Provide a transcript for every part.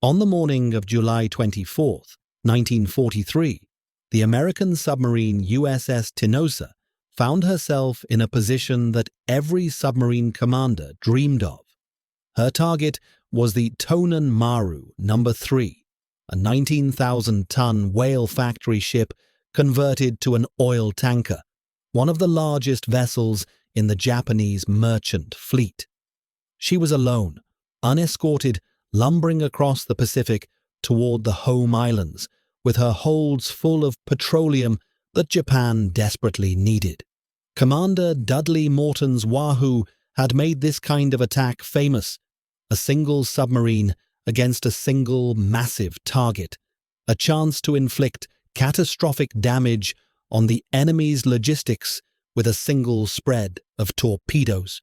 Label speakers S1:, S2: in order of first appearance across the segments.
S1: On the morning of July 24, 1943, the American submarine USS Tinosa found herself in a position that every submarine commander dreamed of. Her target was the Tonan Maru No. 3, a 19,000-ton whale factory ship converted to an oil tanker, one of the largest vessels in the Japanese merchant fleet. She was alone, unescorted, lumbering across the Pacific toward the home islands, with her holds full of petroleum that Japan desperately needed. Commander Dudley Morton's Wahoo had made this kind of attack famous: a single submarine against a single massive target, a chance to inflict catastrophic damage on the enemy's logistics with a single spread of torpedoes.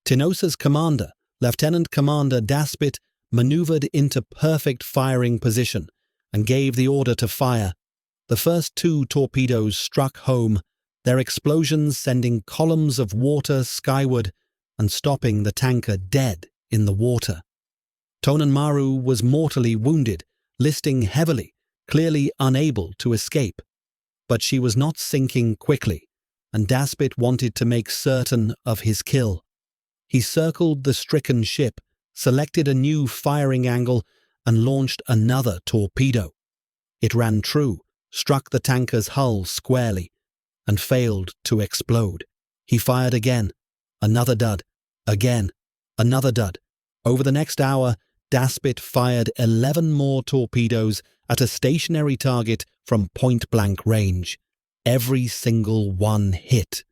S1: Tinosa's commander, Lieutenant Commander Daspit, maneuvered into perfect firing position and gave the order to fire. The first 2 torpedoes struck home, their explosions sending columns of water skyward and stopping the tanker dead in the water. Tonan Maru was mortally wounded, listing heavily, clearly unable to escape. But she was not sinking quickly, and Daspit wanted to make certain of his kill. He circled the stricken ship, selected a new firing angle, and launched another torpedo. It ran true, struck the tanker's hull squarely, and failed to explode. He fired again. Another dud. Again. Another dud. Over the next hour, Daspit fired 11 more torpedoes at a stationary target from point-blank range. Every single one hit.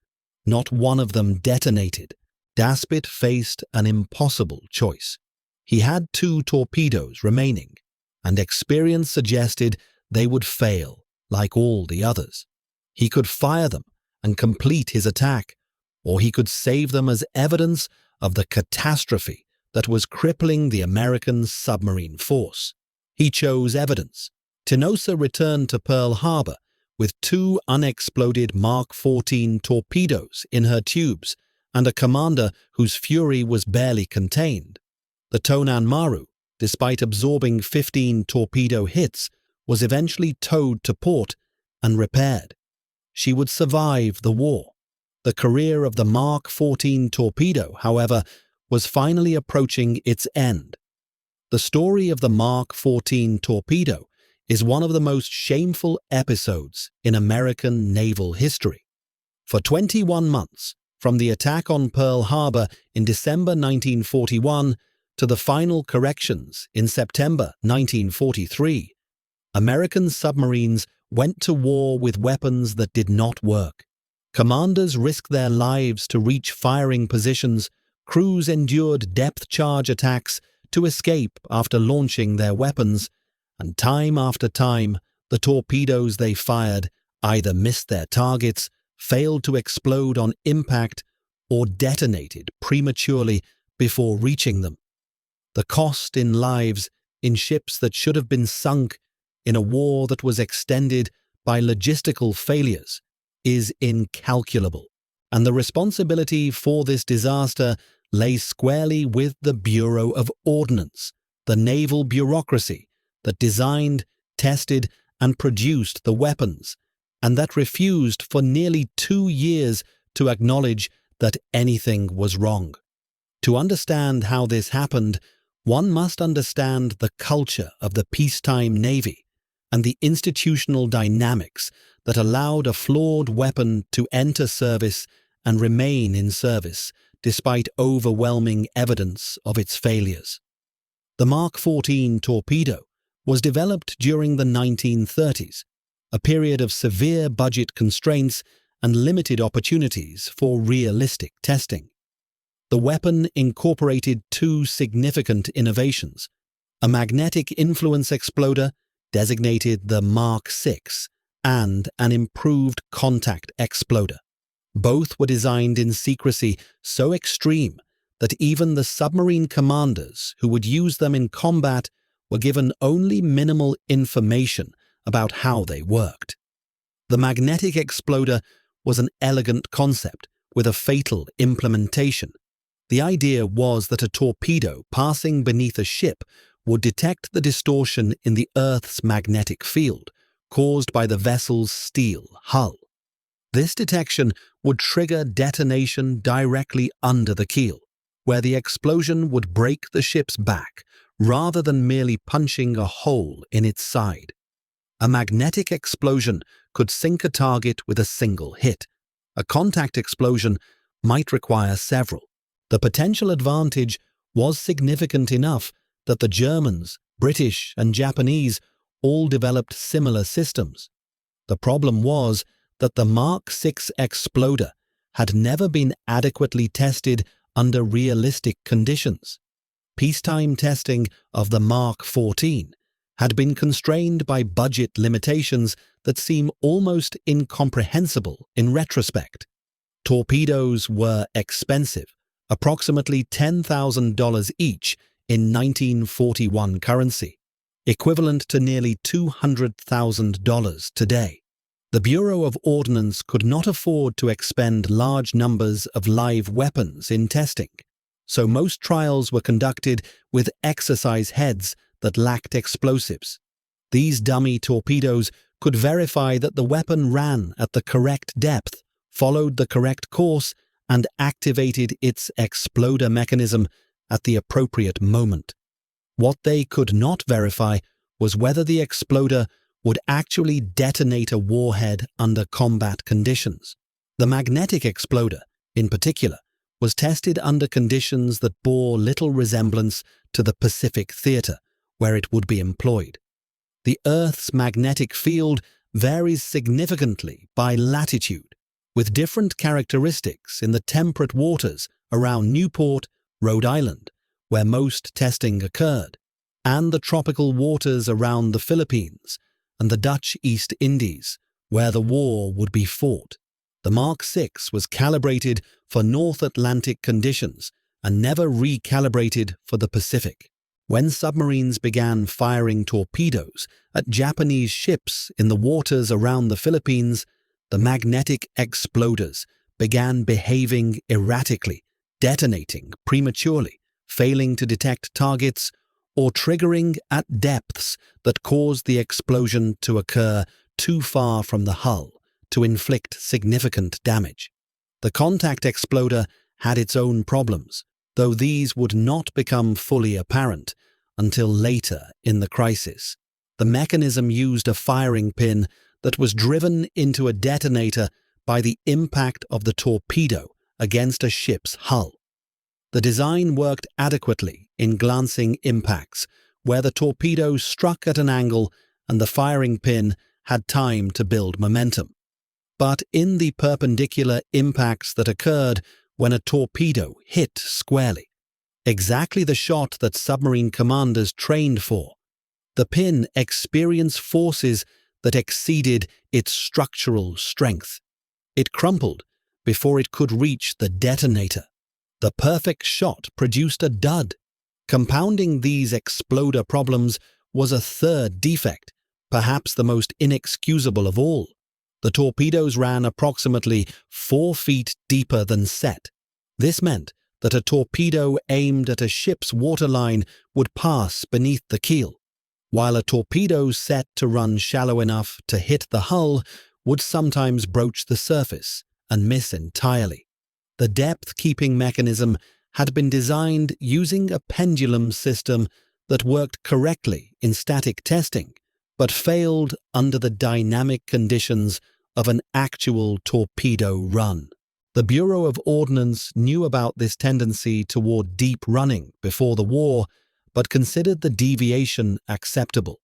S1: Not one of them detonated. Daspit faced an impossible choice. He had 2 torpedoes remaining, and experience suggested they would fail like all the others. He could fire them and complete his attack, or he could save them as evidence of the catastrophe that was crippling the American submarine force. He chose evidence. Tinosa returned to Pearl Harbor with 2 unexploded Mark 14 torpedoes in her tubes and a commander whose fury was barely contained. The Tonan Maru, despite absorbing 15 torpedo hits, was eventually towed to port and repaired. She would survive the war. The career of the Mark 14 torpedo, however, was finally approaching its end. The story of the Mark 14 torpedo is one of the most shameful episodes in American naval history. For 21 months, from the attack on Pearl Harbor in December 1941 to the final corrections in September 1943, American submarines went to war with weapons that did not work. Commanders risked their lives to reach firing positions, crews endured depth charge attacks to escape after launching their weapons, and time after time, the torpedoes they fired either missed their targets, failed to explode on impact, or detonated prematurely before reaching them. The cost in lives, in ships that should have been sunk, in a war that was extended by logistical failures, is incalculable, and the responsibility for this disaster lay squarely with the Bureau of Ordnance, the naval bureaucracy that designed, tested, and produced the weapons, and that refused for nearly 2 years to acknowledge that anything was wrong. To understand how this happened, one must understand the culture of the peacetime Navy and the institutional dynamics that allowed a flawed weapon to enter service and remain in service despite overwhelming evidence of its failures. The Mark 14 torpedo was developed during the 1930s, a period of severe budget constraints and limited opportunities for realistic testing. The weapon incorporated 2 significant innovations: a magnetic influence exploder, designated the Mark 6, and an improved contact exploder. Both were designed in secrecy so extreme that even the submarine commanders who would use them in combat were given only minimal information about how they worked. The magnetic exploder was an elegant concept with a fatal implementation. The idea was that a torpedo passing beneath a ship would detect the distortion in the Earth's magnetic field caused by the vessel's steel hull. This detection would trigger detonation directly under the keel, where the explosion would break the ship's back rather than merely punching a hole in its side. A magnetic explosion could sink a target with a single hit. A contact explosion might require several. The potential advantage was significant enough that the Germans, British, and Japanese all developed similar systems. The problem was that the Mark VI exploder had never been adequately tested under realistic conditions. Peacetime testing of the Mark XIV had been constrained by budget limitations that seem almost incomprehensible in retrospect. Torpedoes were expensive, approximately $10,000 each in 1941 currency, equivalent to nearly $200,000 today. The Bureau of Ordnance could not afford to expend large numbers of live weapons in testing, so most trials were conducted with exercise heads that lacked explosives. These dummy torpedoes could verify that the weapon ran at the correct depth, followed the correct course, and activated its exploder mechanism at the appropriate moment. What they could not verify was whether the exploder would actually detonate a warhead under combat conditions. The magnetic exploder, in particular, was tested under conditions that bore little resemblance to the Pacific theater, where it would be employed. The Earth's magnetic field varies significantly by latitude, with different characteristics in the temperate waters around Newport, Rhode Island, where most testing occurred, and the tropical waters around the Philippines and the Dutch East Indies, where the war would be fought. The Mark VI was calibrated for North Atlantic conditions and never recalibrated for the Pacific. When submarines began firing torpedoes at Japanese ships in the waters around the Philippines, the magnetic exploders began behaving erratically, detonating prematurely, failing to detect targets, or triggering at depths that caused the explosion to occur too far from the hull to inflict significant damage. The contact exploder had its own problems, though these would not become fully apparent until later in the crisis. The mechanism used a firing pin that was driven into a detonator by the impact of the torpedo against a ship's hull. The design worked adequately in glancing impacts, where the torpedo struck at an angle and the firing pin had time to build momentum. But in the perpendicular impacts that occurred when a torpedo hit squarely, exactly the shot that submarine commanders trained for, the pin experienced forces that exceeded its structural strength. It crumpled before it could reach the detonator. The perfect shot produced a dud. Compounding these exploder problems was a third defect, perhaps the most inexcusable of all. The torpedoes ran approximately 4 feet deeper than set. This meant that a torpedo aimed at a ship's waterline would pass beneath the keel, while a torpedo set to run shallow enough to hit the hull would sometimes broach the surface and miss entirely. The depth-keeping mechanism had been designed using a pendulum system that worked correctly in static testing, but failed under the dynamic conditions of an actual torpedo run. The Bureau of Ordnance knew about this tendency toward deep running before the war, but considered the deviation acceptable.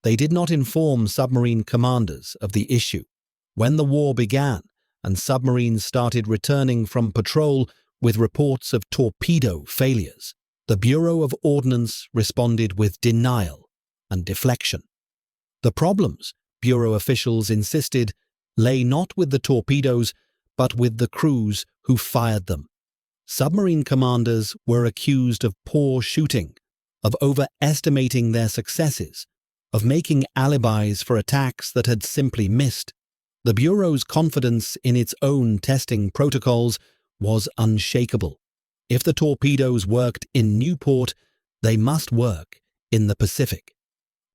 S1: They did not inform submarine commanders of the issue. When the war began, and submarines started returning from patrol with reports of torpedo failures, the Bureau of Ordnance responded with denial and deflection. The problems, Bureau officials insisted, lay not with the torpedoes, but with the crews who fired them. Submarine commanders were accused of poor shooting, of overestimating their successes, of making alibis for attacks that had simply missed. The Bureau's confidence in its own testing protocols was unshakable. If the torpedoes worked in Newport, they must work in the Pacific.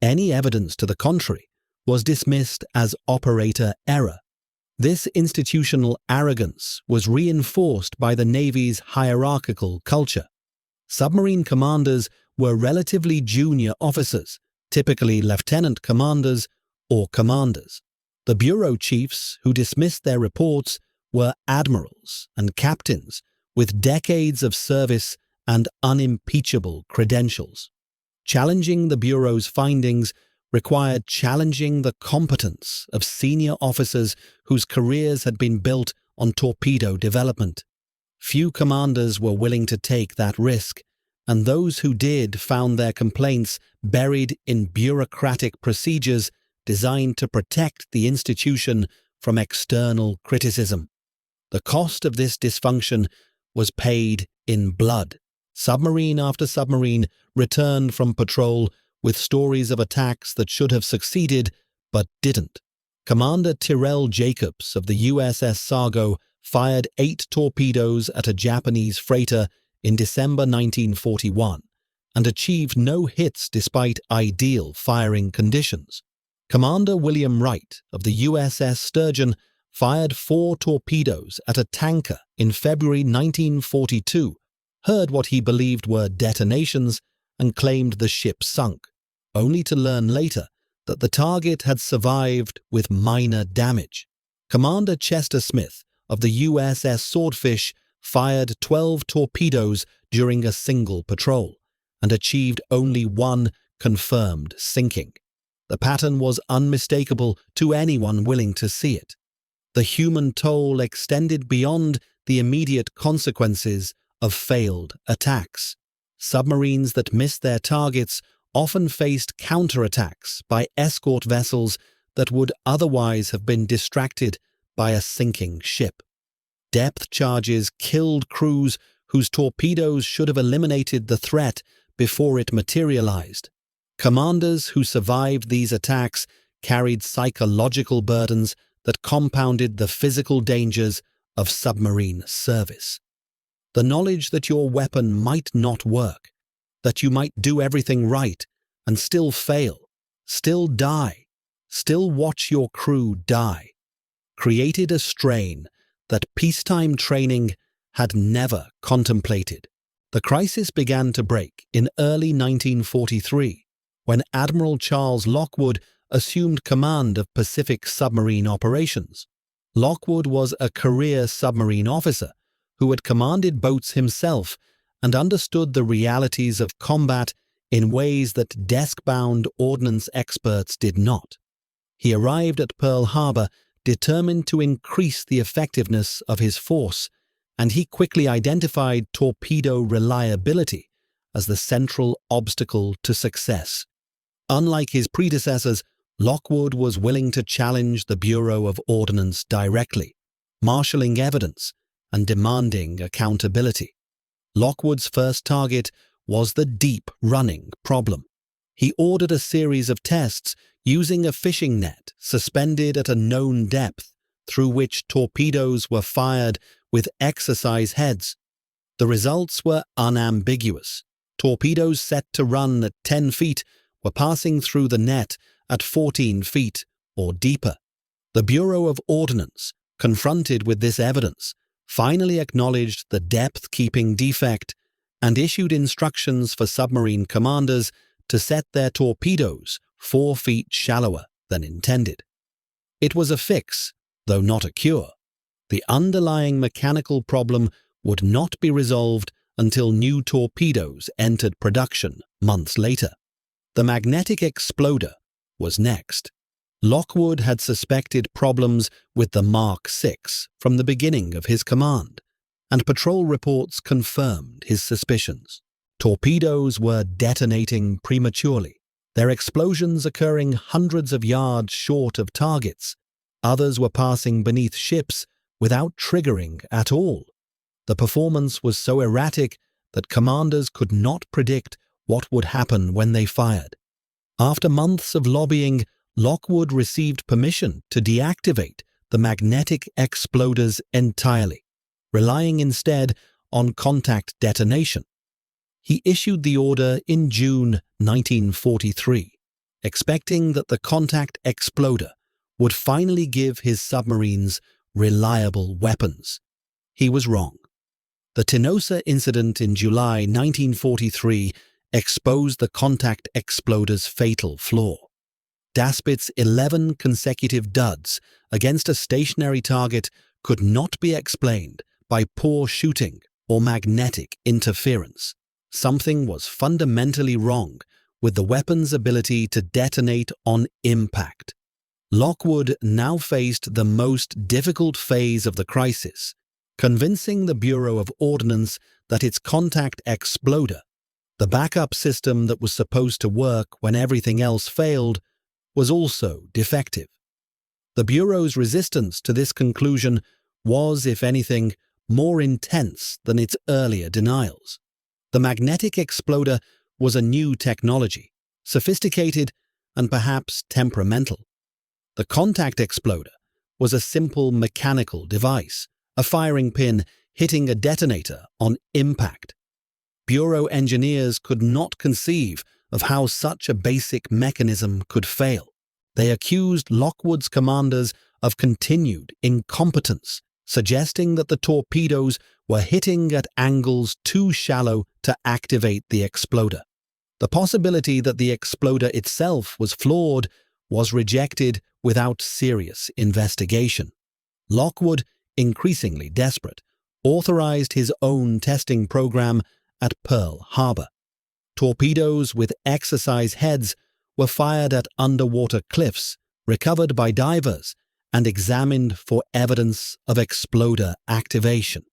S1: Any evidence to the contrary was dismissed as operator error. This institutional arrogance was reinforced by the Navy's hierarchical culture. Submarine commanders were relatively junior officers, typically lieutenant commanders or commanders. The bureau chiefs who dismissed their reports were admirals and captains with decades of service and unimpeachable credentials. Challenging the Bureau's findings required challenging the competence of senior officers whose careers had been built on torpedo development. Few commanders were willing to take that risk, and those who did found their complaints buried in bureaucratic procedures designed to protect the institution from external criticism. The cost of this dysfunction was paid in blood. Submarine after submarine returned from patrol with stories of attacks that should have succeeded but didn't. Commander Tyrrell Jacobs of the USS Sargo fired 8 torpedoes at a Japanese freighter in December 1941 and achieved no hits despite ideal firing conditions. Commander William Wright of the USS Sturgeon fired 4 torpedoes at a tanker in February 1942, heard what he believed were detonations, and claimed the ship sunk, only to learn later that the target had survived with minor damage. Commander Chester Smith of the USS Swordfish fired 12 torpedoes during a single patrol and achieved only 1 confirmed sinking. The pattern was unmistakable to anyone willing to see it. The human toll extended beyond the immediate consequences of failed attacks. Submarines that missed their targets often faced counterattacks by escort vessels that would otherwise have been distracted by a sinking ship. Depth charges killed crews whose torpedoes should have eliminated the threat before it materialized. Commanders who survived these attacks carried psychological burdens that compounded the physical dangers of submarine service. The knowledge that your weapon might not work, that you might do everything right and still fail, still die, still watch your crew die, created a strain that peacetime training had never contemplated. The crisis began to break in early 1943, when Admiral Charles Lockwood assumed command of Pacific submarine operations. Lockwood was a career submarine officer who had commanded boats himself and understood the realities of combat in ways that desk-bound ordnance experts did not. He arrived at Pearl Harbor determined to increase the effectiveness of his force, and he quickly identified torpedo reliability as the central obstacle to success. Unlike his predecessors, Lockwood was willing to challenge the Bureau of Ordnance directly, marshalling evidence and demanding accountability. Lockwood's first target was the deep running problem. He ordered a series of tests using a fishing net suspended at a known depth through which torpedoes were fired with exercise heads. The results were unambiguous. Torpedoes set to run at 10 feet were passing through the net at 14 feet or deeper. The Bureau of Ordnance, confronted with this evidence, finally acknowledged the depth-keeping defect and issued instructions for submarine commanders to set their torpedoes 4 feet shallower than intended. It was a fix, though not a cure. The underlying mechanical problem would not be resolved until new torpedoes entered production months later. The magnetic exploder was next. Lockwood had suspected problems with the Mark VI from the beginning of his command, and patrol reports confirmed his suspicions. Torpedoes were detonating prematurely, their explosions occurring hundreds of yards short of targets. Others were passing beneath ships without triggering at all. The performance was so erratic that commanders could not predict what would happen when they fired. After months of lobbying, Lockwood received permission to deactivate the magnetic exploders entirely, relying instead on contact detonation. He issued the order in June 1943, expecting that the contact exploder would finally give his submarines reliable weapons. He was wrong. The Tinosa incident in July 1943 exposed the contact exploder's fatal flaw. Daspit's 11 consecutive duds against a stationary target could not be explained by poor shooting or magnetic interference. Something was fundamentally wrong with the weapon's ability to detonate on impact. Lockwood now faced the most difficult phase of the crisis, convincing the Bureau of Ordnance that its contact exploder, the backup system that was supposed to work when everything else failed, was also defective. The Bureau's resistance to this conclusion was, if anything, more intense than its earlier denials. The magnetic exploder was a new technology, sophisticated and perhaps temperamental. The contact exploder was a simple mechanical device, a firing pin hitting a detonator on impact. Bureau engineers could not conceive of how such a basic mechanism could fail. They accused Lockwood's commanders of continued incompetence, suggesting that the torpedoes were hitting at angles too shallow to activate the exploder. The possibility that the exploder itself was flawed was rejected without serious investigation. Lockwood, increasingly desperate, authorized his own testing program at Pearl Harbor. Torpedoes with exercise heads were fired at underwater cliffs, recovered by divers, and examined for evidence of exploder activation.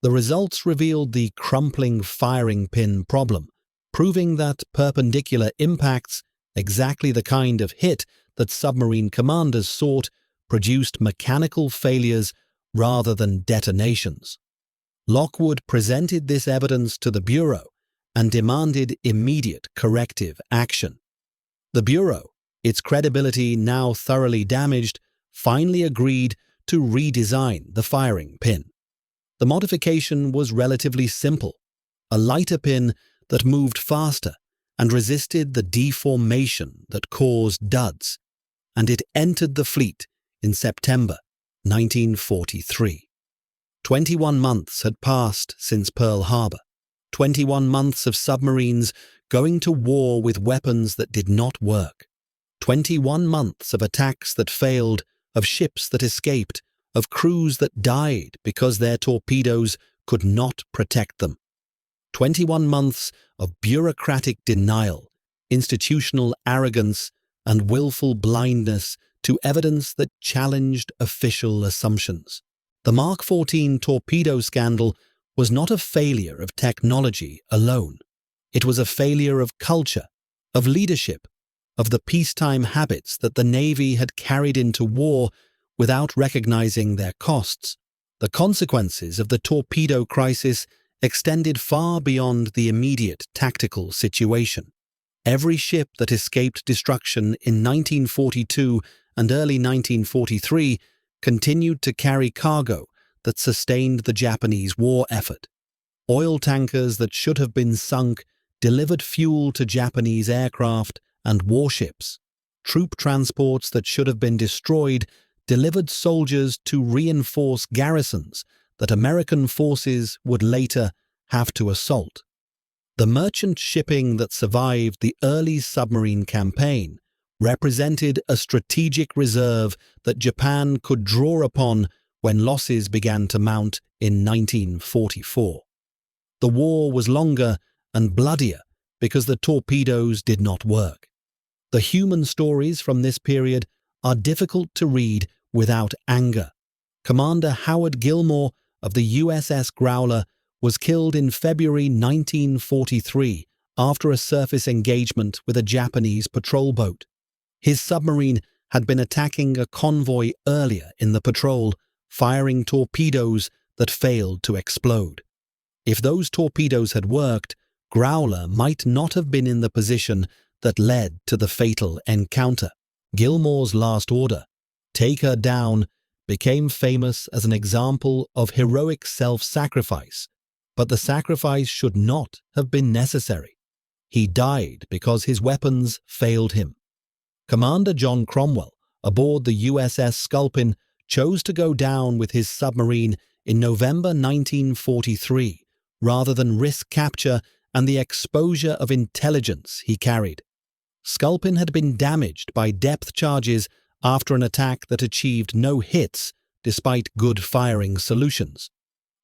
S1: The results revealed the crumpling firing pin problem, proving that perpendicular impacts, exactly the kind of hit that submarine commanders sought, produced mechanical failures rather than detonations. Lockwood presented this evidence to the Bureau and demanded immediate corrective action. The Bureau, its credibility now thoroughly damaged, finally agreed to redesign the firing pin. The modification was relatively simple, a lighter pin that moved faster and resisted the deformation that caused duds, and it entered the fleet in September 1943. 21 months had passed since Pearl Harbor, 21 months of submarines going to war with weapons that did not work, 21 months of attacks that failed, of ships that escaped, of crews that died because their torpedoes could not protect them. 21 months of bureaucratic denial, institutional arrogance, and willful blindness to evidence that challenged official assumptions. The Mark 14 torpedo scandal was not a failure of technology alone. It was a failure of culture, of leadership, of the peacetime habits that the Navy had carried into war without recognizing their costs. The consequences of the torpedo crisis extended far beyond the immediate tactical situation. Every ship that escaped destruction in 1942 and early 1943 continued to carry cargo that sustained the Japanese war effort. Oil tankers that should have been sunk delivered fuel to Japanese aircraft and warships. Troop transports that should have been destroyed delivered soldiers to reinforce garrisons that American forces would later have to assault. The merchant shipping that survived the early submarine campaign represented a strategic reserve that Japan could draw upon when losses began to mount in 1944. The war was longer and bloodier because the torpedoes did not work. The human stories from this period are difficult to read without anger. Commander Howard Gilmore of the USS Growler was killed in February 1943 after a surface engagement with a Japanese patrol boat. His submarine had been attacking a convoy earlier in the patrol, firing torpedoes that failed to explode. If those torpedoes had worked, Growler might not have been in the position that led to the fatal encounter. Gilmore's last order, "Take her down," became famous as an example of heroic self-sacrifice, but the sacrifice should not have been necessary. He died because his weapons failed him. Commander John Cromwell, aboard the USS Sculpin, chose to go down with his submarine in November 1943 rather than risk capture and the exposure of intelligence he carried. Sculpin had been damaged by depth charges after an attack that achieved no hits despite good firing solutions.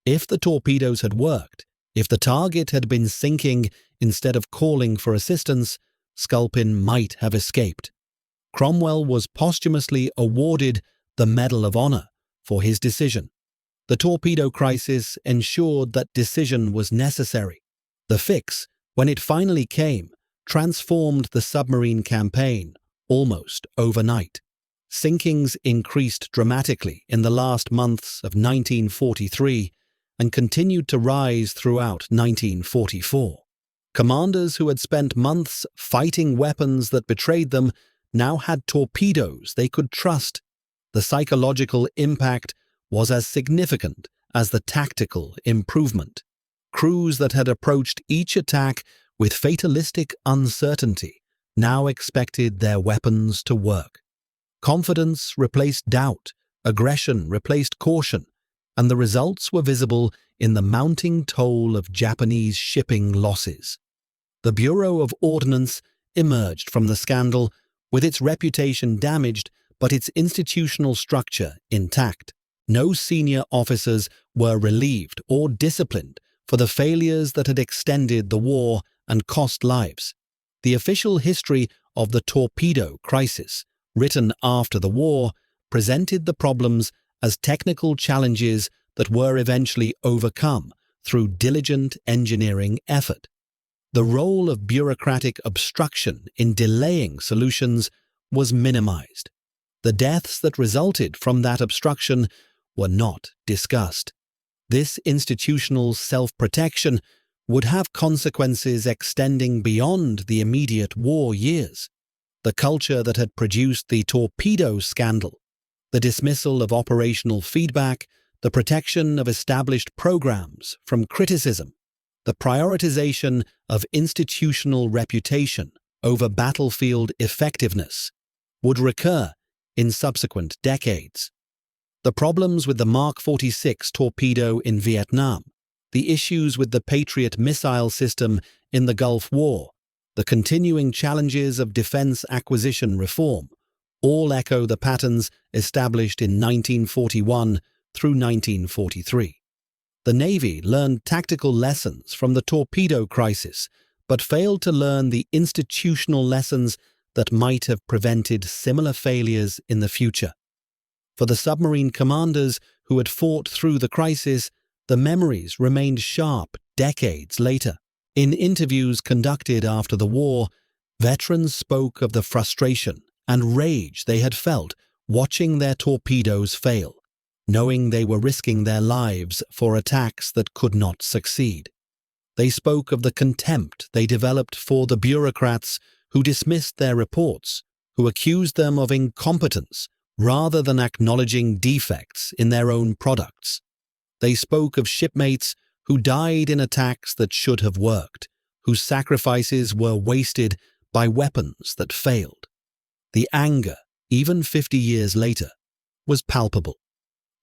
S1: If the torpedoes had worked, if the target had been sinking instead of calling for assistance, Sculpin might have escaped. Cromwell was posthumously awarded the Medal of Honor for his decision. The torpedo crisis ensured that decision was necessary. The fix, when it finally came, transformed the submarine campaign almost overnight. Sinkings increased dramatically in the last months of 1943 and continued to rise throughout 1944. Commanders who had spent months fighting weapons that betrayed them now had torpedoes they could trust. The psychological impact was as significant as the tactical improvement. Crews that had approached each attack with fatalistic uncertainty now expected their weapons to work. Confidence replaced doubt, aggression replaced caution, and the results were visible in the mounting toll of Japanese shipping losses. The Bureau of Ordnance emerged from the scandal with its reputation damaged but its institutional structure intact. No senior officers were relieved or disciplined for the failures that had extended the war and cost lives. The official history of the torpedo crisis, written after the war, presented the problems as technical challenges that were eventually overcome through diligent engineering effort. The role of bureaucratic obstruction in delaying solutions was minimized. The deaths that resulted from that obstruction were not discussed. This institutional self-protection would have consequences extending beyond the immediate war years. The culture that had produced the torpedo scandal, the dismissal of operational feedback, the protection of established programs from criticism, the prioritization of institutional reputation over battlefield effectiveness, would recur in subsequent decades. The problems with the Mark 46 torpedo in Vietnam, the issues with the Patriot missile system in the Gulf War, the continuing challenges of defense acquisition reform, all echo the patterns established in 1941 through 1943. The Navy learned tactical lessons from the torpedo crisis, but failed to learn the institutional lessons that might have prevented similar failures in the future. For the submarine commanders who had fought through the crisis, the memories remained sharp decades later. In interviews conducted after the war, veterans spoke of the frustration and rage they had felt watching their torpedoes fail, knowing they were risking their lives for attacks that could not succeed. They spoke of the contempt they developed for the bureaucrats who dismissed their reports, who accused them of incompetence rather than acknowledging defects in their own products. They spoke of shipmates who died in attacks that should have worked, whose sacrifices were wasted by weapons that failed. The anger, even 50 years later, was palpable.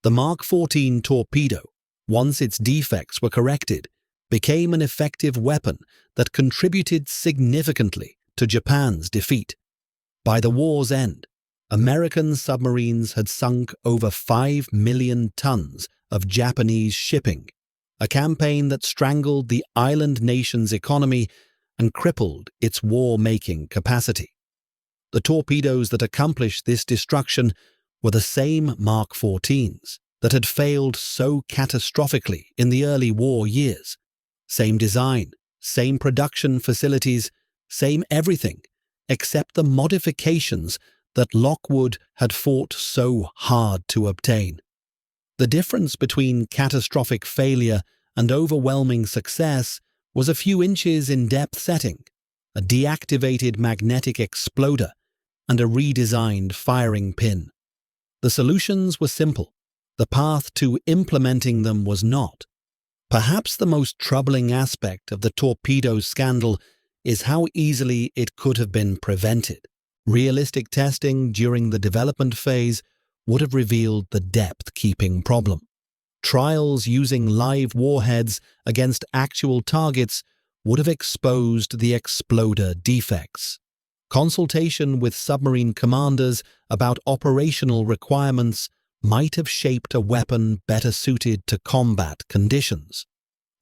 S1: The Mark 14 torpedo, once its defects were corrected, became an effective weapon that contributed significantly to Japan's defeat. By the war's end, American submarines had sunk over 5 million tons of Japanese shipping, a campaign that strangled the island nation's economy and crippled its war-making capacity. The torpedoes that accomplished this destruction were the same Mark 14s that had failed so catastrophically in the early war years. Same design, same production facilities, same everything, except the modifications that Lockwood had fought so hard to obtain. The difference between catastrophic failure and overwhelming success was a few inches in depth setting, a deactivated magnetic exploder, and a redesigned firing pin. The solutions were simple. The path to implementing them was not. Perhaps the most troubling aspect of the torpedo scandal is how easily it could have been prevented. Realistic testing during the development phase would have revealed the depth-keeping problem. Trials using live warheads against actual targets would have exposed the exploder defects. Consultation with submarine commanders about operational requirements might have shaped a weapon better suited to combat conditions.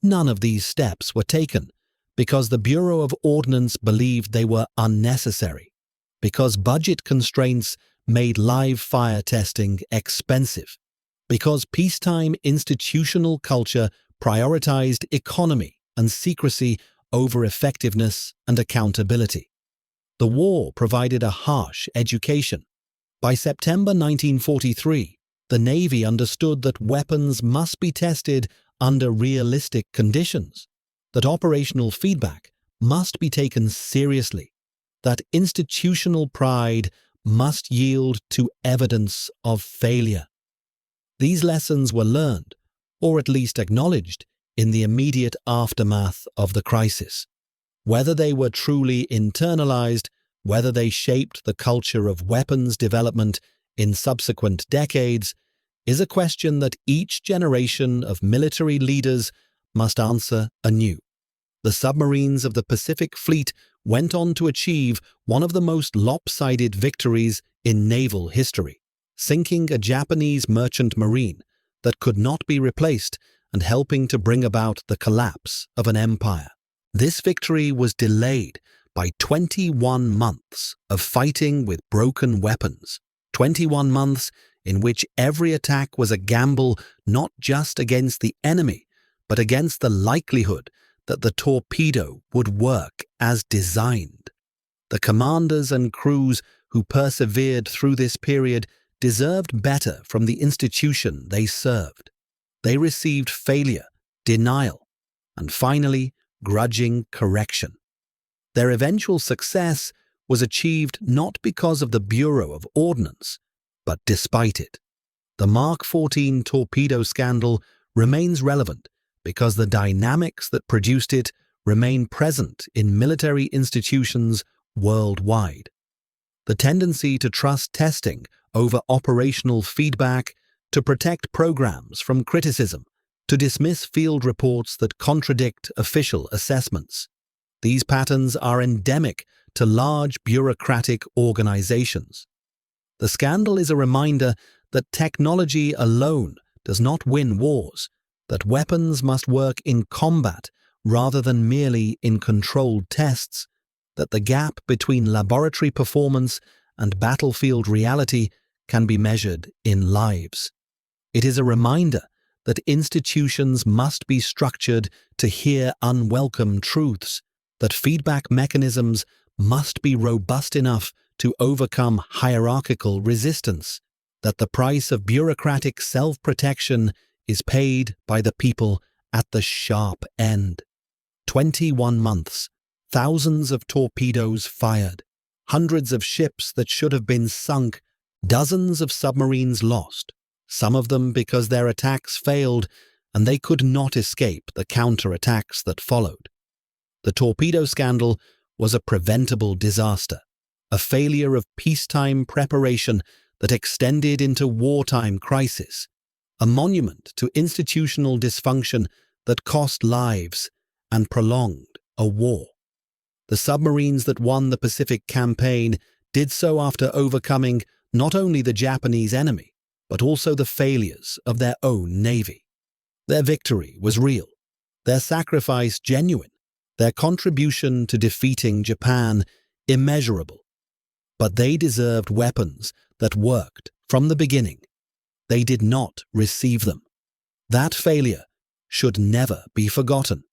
S1: None of these steps were taken because the Bureau of Ordnance believed they were unnecessary, because budget constraints made live fire testing expensive, because peacetime institutional culture prioritized economy and secrecy over effectiveness and accountability. The war provided a harsh education. By September 1943, the Navy understood that weapons must be tested under realistic conditions, that operational feedback must be taken seriously, that institutional pride must yield to evidence of failure. These lessons were learned, or at least acknowledged, in the immediate aftermath of the crisis. Whether they were truly internalized, whether they shaped the culture of weapons development in subsequent decades, is a question that each generation of military leaders must answer anew. The submarines of the Pacific Fleet went on to achieve one of the most lopsided victories in naval history, sinking a Japanese merchant marine that could not be replaced and helping to bring about the collapse of an empire. This victory was delayed by 21 months of fighting with broken weapons, 21 months in which every attack was a gamble not just against the enemy, but against the likelihood that the torpedo would work as designed. The commanders and crews who persevered through this period deserved better from the institution they served. They received failure, denial, and finally, grudging correction. Their eventual success was achieved not because of the Bureau of Ordnance, but despite it. The Mark 14 torpedo scandal remains relevant because the dynamics that produced it remain present in military institutions worldwide. The tendency to trust testing over operational feedback, to protect programs from criticism, to dismiss field reports that contradict official assessments. These patterns are endemic to large bureaucratic organizations. The scandal is a reminder that technology alone does not win wars, that weapons must work in combat rather than merely in controlled tests, that the gap between laboratory performance and battlefield reality can be measured in lives. It is a reminder that institutions must be structured to hear unwelcome truths, that feedback mechanisms must be robust enough to overcome hierarchical resistance, that the price of bureaucratic self-protection is paid by the people at the sharp end. 21 months, thousands of torpedoes fired, hundreds of ships that should have been sunk, dozens of submarines lost, some of them because their attacks failed and they could not escape the counterattacks that followed. The torpedo scandal was a preventable disaster, a failure of peacetime preparation that extended into wartime crisis, a monument to institutional dysfunction that cost lives and prolonged a war. The submarines that won the Pacific campaign did so after overcoming not only the Japanese enemy, but also the failures of their own navy. Their victory was real, their sacrifice genuine, their contribution to defeating Japan immeasurable. But they deserved weapons that worked from the beginning. They did not receive them. That failure should never be forgotten.